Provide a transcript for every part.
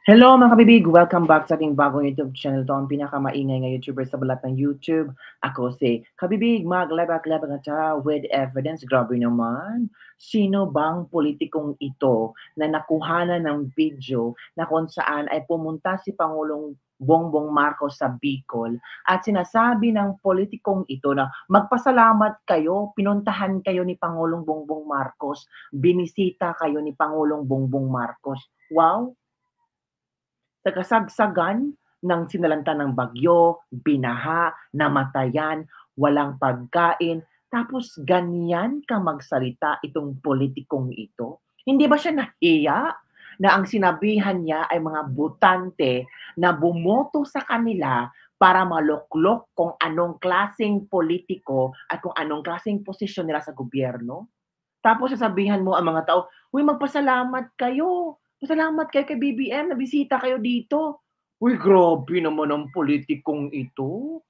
Hello mga kabibig! Welcome back sa ating bagong YouTube channel. Ito ang pinakamaingay na YouTuber sa balat ng YouTube. Ako si Kabibig, maglabak-labak at with evidence. Grabe naman. Sino bang politikong ito na nakuhanan ng video na kung saan ay pumunta si Pangulong Bongbong Marcos sa Bicol at sinasabi ng politikong ito na magpasalamat kayo, pinuntahan kayo ni Pangulong Bongbong Marcos, binisita kayo ni Pangulong Bongbong Marcos. Wow! Sa kasagsagan ng sinalanta ng bagyo, binaha, namatayan, walang pagkain, tapos ganyan ka magsalita itong politikong ito? Hindi ba siya nahiya na ang sinabihan niya ay mga botante na bumoto sa kanila para maluklok kung anong klaseng politiko at kung anong klaseng posisyon nila sa gobyerno? Tapos sasabihan mo ang mga tao, "Uy, magpasalamat kayo. Pasalamat kayo kay BBM, nabisita kayo dito." Uy, grabe naman ang politikong ito.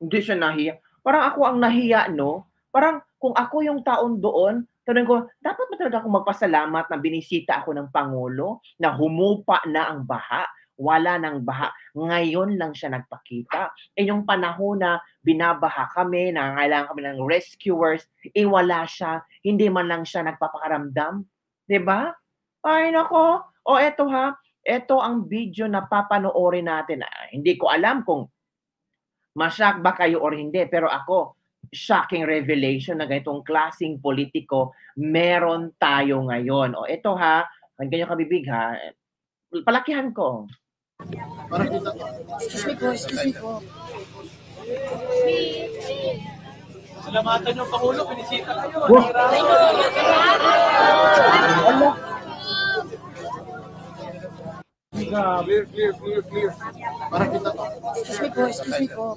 Hindi siya nahiya. Parang ako ang nahiya, no? Parang kung ako yung taon doon, tanong ko, dapat ba talaga akong magpasalamat na binisita ako ng Pangulo, na humupa na ang baha, wala ng baha. Ngayon lang siya nagpakita. Yung panahon na binabaha kami, nangangailangan kami ng rescuers, wala siya, hindi man lang siya nagpapakaramdam, 'di ba? Ay nako, o eto ha, eto ang video na papanoorin natin. Hindi ko alam kung ma-shock ba kayo or hindi, pero ako, shocking revelation na ganitong klaseng politiko meron tayo ngayon. O eto ha, ganyan kabibig ha, palakihan ko. Excuse me po, excuse me po. Salamatan yung Pangulo, pinisita kayo. Wow. Clear. Para kita to. Excuse me po, excuse me po.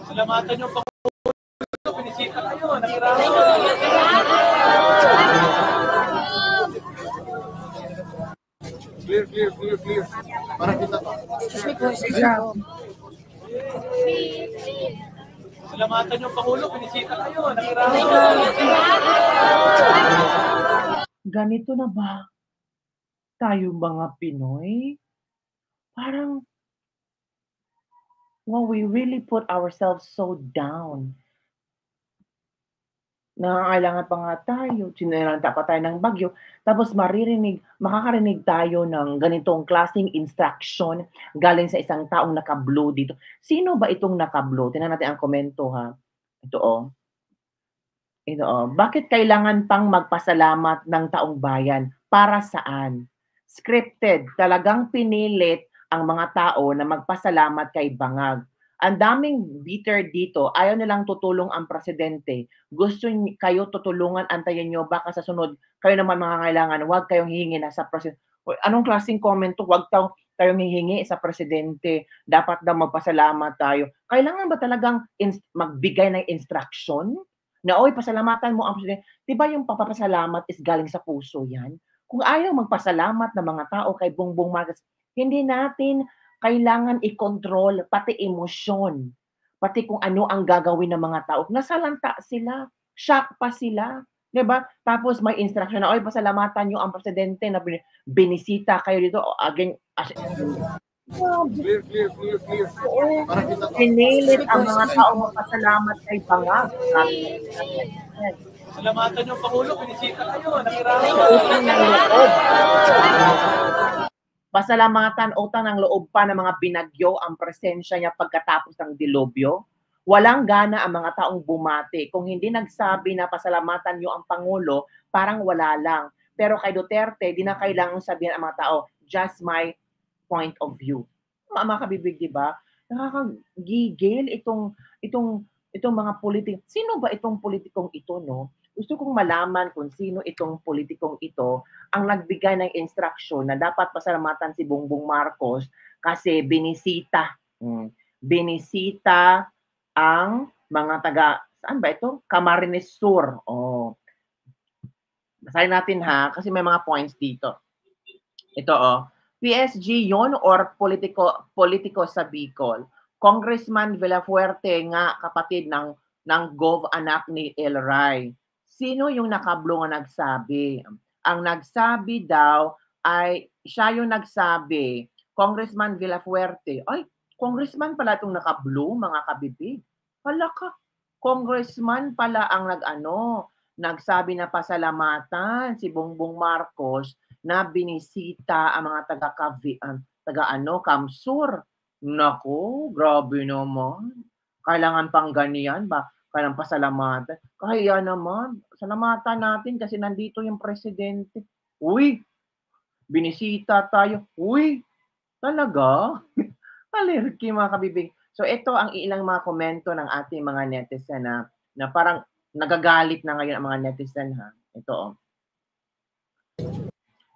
Salamatan yung Pangulo, pinisita kayo. Clear. Para kita to. Excuse me po, excuse me po. Salamatan yung Pangulo, pinisita kayo. Ganito na ba tayo mga Pinoy? Parang, well, we really put ourselves so down. Nangangailangan pa nga tayo, sinalanta pa tayo ng bagyo, tapos makakarinig tayo ng ganitong klaseng instruction galing sa isang taong naka-blue dito. Sino ba itong naka-blue? Tingnan natin ang komento ha. Ito oh. Ito oh. Bakit kailangan pang magpasalamat ng taong bayan? Para saan? Scripted. Talagang pinilit ang mga tao na magpasalamat kay Bangag. Ang daming bitter dito, ayaw nilang tutulong ang presidente. Gusto kayo tutulungan, antayin nyo, baka sa sunod, kayo naman mangangailangan, huwag kayong hihingi na sa presidente. Anong klaseng comment to? Huwag tayong hihingi sa presidente. Dapat daw magpasalamat tayo. Kailangan ba talagang magbigay ng instruction? Na, oy, pasalamatan mo ang presidente. Diba yung papapasalamat is galing sa puso yan? Kung ayaw magpasalamat ng mga tao kay Bongbong Marcos, hindi natin kailangan i-control pati emosyon, pati kung ano ang gagawin ng mga tao. Nasalanta sila, shock pa sila, 'di ba? Tapos may instruction na, oy, pasalamatan niyo ang presidente na binisita kayo dito. Again, Clear. oo, pinilit ang mga tao magpasalamat kay Bangag. Salamatan yung Pangulo, pinisita kayo. Utang ng loob. Pasalamatan, utang ng loob pa ng mga binagyo ang presensya niya pagkatapos ng dilubyo. Walang gana ang mga taong bumati. Kung hindi nagsabi na pasalamatan niyo ang Pangulo, parang wala lang. Pero kay Duterte, di na kailangang sabihin ang mga tao, just my point of view. Mga kabibig, di ba? Nakakagigil itong mga politik. Sino ba itong politikong ito, no? Gusto kong malaman kung sino itong politikong ito ang nagbigay ng instruction na dapat pasalamatan si Bongbong Marcos kasi binisita ang mga taga, saan ba ito? Camarines Sur. Oh. Basahin natin ha, kasi may mga points dito. Ito oh. PSG yon or politiko sa Bicol. Congressman Villafuerte nga kapatid ng Gov anak ni El Ray. Sino yung nakablo nga nagsabi? ang nagsabi daw ay siya yung nagsabi, Congressman Villafuerte. Ay, congressman pala itong naka-blue, mga kabibig. Hala ka, congressman pala ang nagsabi na pasalamatan si Bongbong Marcos na binisita ang mga Kamsur. Naku, grabe naman. Kailangan pang ganyan ba? Kailangan pasalamatan. Kaya naman, salamatan natin kasi nandito yung presidente. Uy, binisita tayo. Uy, talaga? Alergi mga kabibig. So ito ang ilang mga komento ng ating mga netizen na parang nagagalit na ngayon ang mga netizen ha. Ito oh.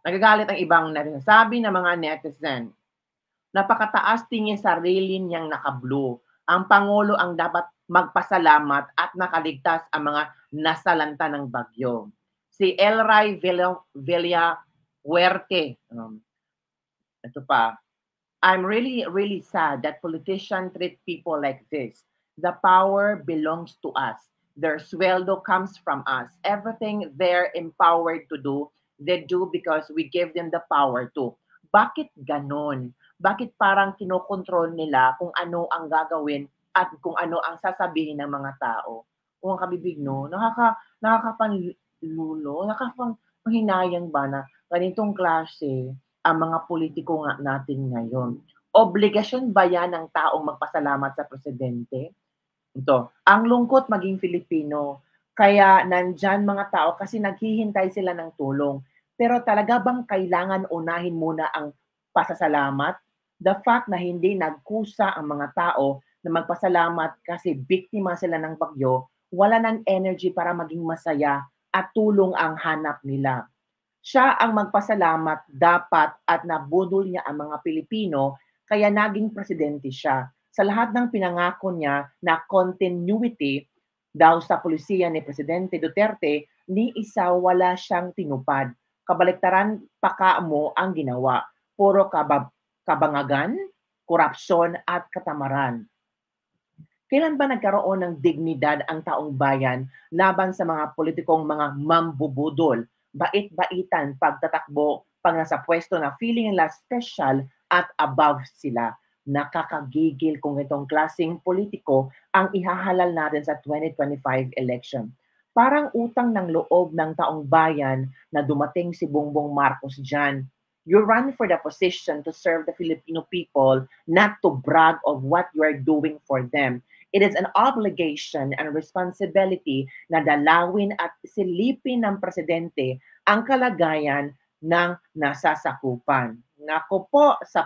Nagagalit ang ibang netizen. Sabi ng mga netizen, napakataas tingin sarili niyang naka-blue. Ang Pangulo ang dapat magpasalamat at nakaligtas ang mga nasalanta ng bagyo. Si Elray Villafuerte, ito pa, I'm really, really sad that politicians treat people like this. The power belongs to us. Their sweldo comes from us. Everything they're empowered to do, they do because we give them the power to. Bakit ganon? Bakit parang kinokontrol nila kung ano ang gagawin at kung ano ang sasabihin ng mga tao? Kung kabibig, no? Nakakapanlulo, nakakapanghinayang ba na ganitong klase ang mga politiko nga natin ngayon. Obligasyon ba yan ng taong magpasalamat sa presidente? Ito, ang lungkot maging Filipino. Kaya nandyan mga tao kasi naghihintay sila ng tulong. Pero talaga bang kailangan unahin muna ang pasasalamat? The fact na hindi nagkusa ang mga tao na magpasalamat kasi biktima sila ng bagyo, wala ng energy para maging masaya at tulong ang hanap nila. Siya ang magpasalamat dapat at nabudol niya ang mga Pilipino kaya naging presidente siya. Sa lahat ng pinangako niya na continuity daw sa pulisiya ni Presidente Duterte, ni isa wala siyang tinupad. Kabaliktaran pa mo ang ginawa. Puro kabangagan, korupsyon at katamaran. Kailan ba nagkaroon ng dignidad ang taong bayan laban sa mga politikong mga mambubudol? Bait-baitan, pagtatakbo, pag nasa pwesto na feeling nila special at above sila. Nakakagigil kung itong klaseng politiko ang ihahalal natin sa 2025 election. Parang utang ng loob ng taong bayan na dumating si Bongbong Marcos dyan. You run for the position to serve the Filipino people, not to brag of what you are doing for them. It is an obligation and responsibility na dalawin at silipin ng presidente ang kalagayan ng nasasakupan. Nako po, sa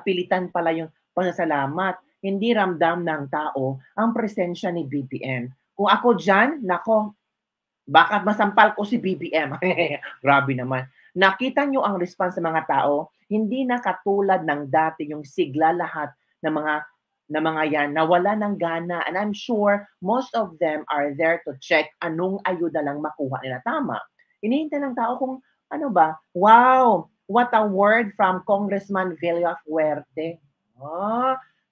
pilitan pala yung pasasalamat, hindi ramdam ng tao ang presensya ni BBM. Kung ako dyan, nako, baka masampal ko si BBM. Grabe naman. Nakita nyo ang response ng mga tao, hindi na katulad ng dati yung sigla lahat ng mga yan na wala ng gana. And I'm sure most of them are there to check anong ayuda lang makuha nila. Tama. Hinihintay ng tao kung ano ba, wow, what a word from Congressman Villafuerte.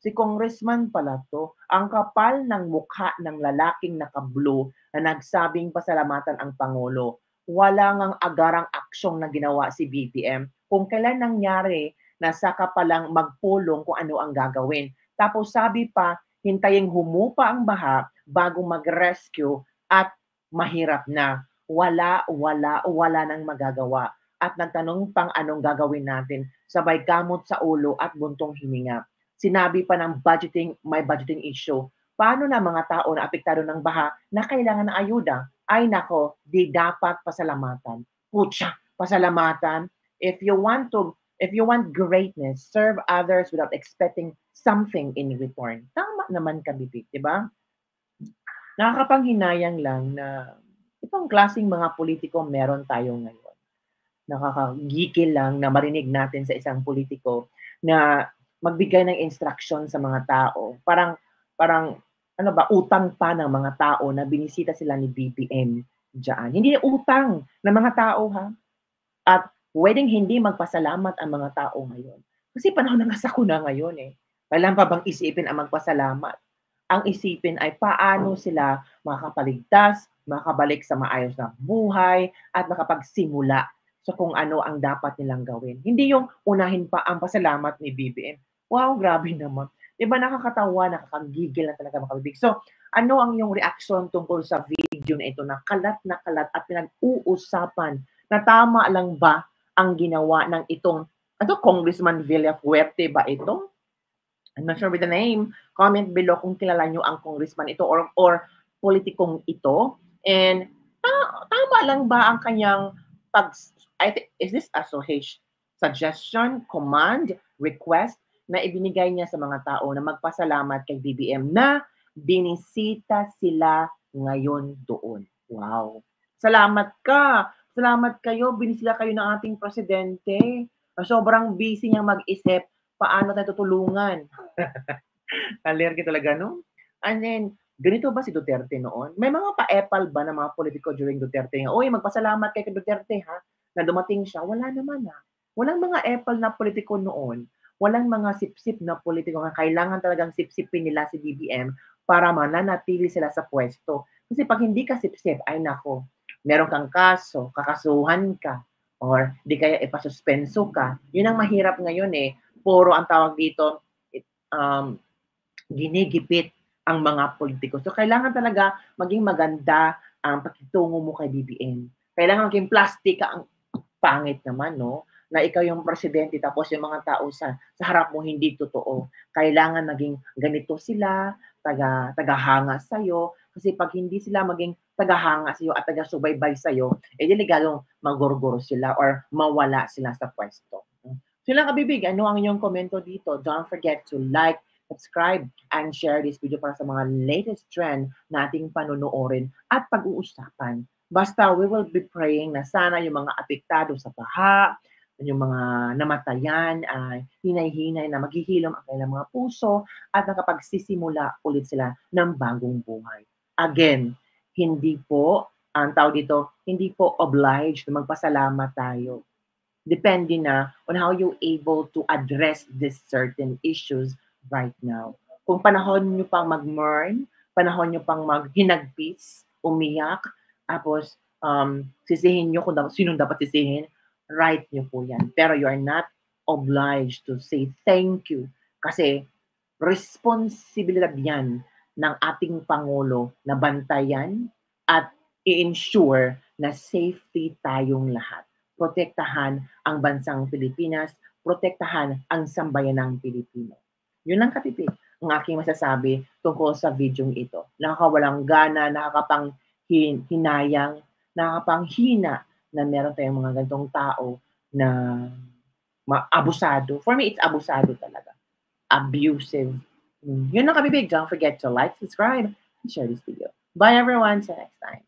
Si Congressman pala to. Ang kapal ng mukha ng lalaking naka-blue na nagsabing pasalamatan ang Pangulo. Wala ngang agarang aksyong na ginawa si BBM. Kung kailan nangyari na saka palang magpulong kung ano ang gagawin. Tapos sabi pa, hintayin humupa ang baha bago mag-rescue at mahirap na. Wala nang magagawa. At nagtanong pang anong gagawin natin, sabay kamot sa ulo at buntong hininga. Sinabi pa ng may budgeting issue. Paano na mga tao na apektado ng baha na kailangan ng ayuda? Ay nako, di dapat pasalamatan. Putya, pasalamatan. If you want greatness, serve others without expecting something in return. Tama naman kabibig, di ba? Nakakapanghinayang lang na itong klaseng mga politiko meron tayo ngayon. Nakakagigil lang na marinig natin sa isang politiko na magbigay ng instruction sa mga tao. Parang ano ba, utang pa ng mga tao na binisita sila ni BBM diyan. Hindi utang ng mga tao ha. At pwedeng hindi magpasalamat ang mga tao ngayon. Kasi panahon ng sakuna ngayon eh. Kailan pa bang isipin ang magpasalamat? ang isipin ay paano sila makakapaligtas, makabalik sa maayos na buhay, at makapagsimula sa kung ano ang dapat nilang gawin. Hindi yung unahin pa ang pasalamat ni BBM. Wow, grabe naman. Di ba nakakatawa, nakakagigil na talaga mga kabibig. So, ano ang iyong reaction tungkol sa video na ito na kalat at pinag-uusapan na tama lang ba ang ginawa ng itong, Congressman Villafuerte ba ito? I'm not sure with the name. Comment below kung kilala nyo ang congressman ito or politikong ito. And tama lang ba ang kanyang is this a suggestion, command, request na ibinigay niya sa mga tao na magpasalamat kay BBM na binisita sila ngayon doon. Wow. Salamat ka. Salamat kayo. Binisita kayo ng ating presidente. Sobrang busy niyang mag-isip paano tayo tutulungan. Alergi talaga, no? And then, ganito ba si Duterte noon? May mga pa-epal ba ng mga politiko during Duterte? Oy, magpasalamat kay Duterte, ha? Na dumating siya. Wala naman, ha? Walang mga epal na politiko noon. Walang mga sip-sip na politiko na kailangan talagang sip-sipin nila si BBM para mananatili sila sa pwesto. Kasi pag hindi ka sip-sip, ay nako, meron kang kaso, kakasuhan ka, or di kaya ipasuspenso ka. Yun ang mahirap ngayon eh. Puro ang tawag dito, ginigipit ang mga politiko. So, kailangan talaga maging maganda ang pakitungo mo kay BBM. Kailangan maging plastic ang pangit naman, no? Na ikaw yung presidente tapos yung mga tao sa harap mo hindi totoo. Kailangan maging ganito sila, tagahanga sa'yo. Kasi pag hindi sila maging tagahanga sa'yo at taga-subaybay sa'yo, delikadong magurguro sila or mawala sila sa pwesto. So lang kabibig, ano ang inyong komento dito? Don't forget to like, subscribe, and share this video para sa mga latest trend na ating panonoorin at pag-uusapan. Basta we will be praying na sana yung mga apektado sa baha, yung mga namatayan ay hinay-hinay na maghihilom ang kanilang mga puso at nakapagsisimula ulit sila ng bagong buhay. Again, hindi po, ang tawag dito, hindi po obliged na magpasalamat tayo. Depende na on how you able to address these certain issues right now. Kung panahon nyo pang mag-mourn, panahon nyo pang maghinagpis, umiyak, tapos sisihin nyo kung sinong dapat sisihin, right nyo po yan. Pero you are not obliged to say thank you kasi responsibilidad yan ng ating Pangulo na bantayan at i-ensure na safety tayong lahat. Protektahan ang bansang Pilipinas, protektahan ang sambayanang Pilipino. Yun lang katipid ang aking masasabi tungkol sa videong ito. Nakakawalang gana, nakakapanghinayang, nakakapanghina na meron tayong mga ganitong tao na abusado. For me, it's abusado talaga. Abusive. Yun lang kabibig. Don't forget to like, subscribe, and share this video. Bye everyone. See you next time.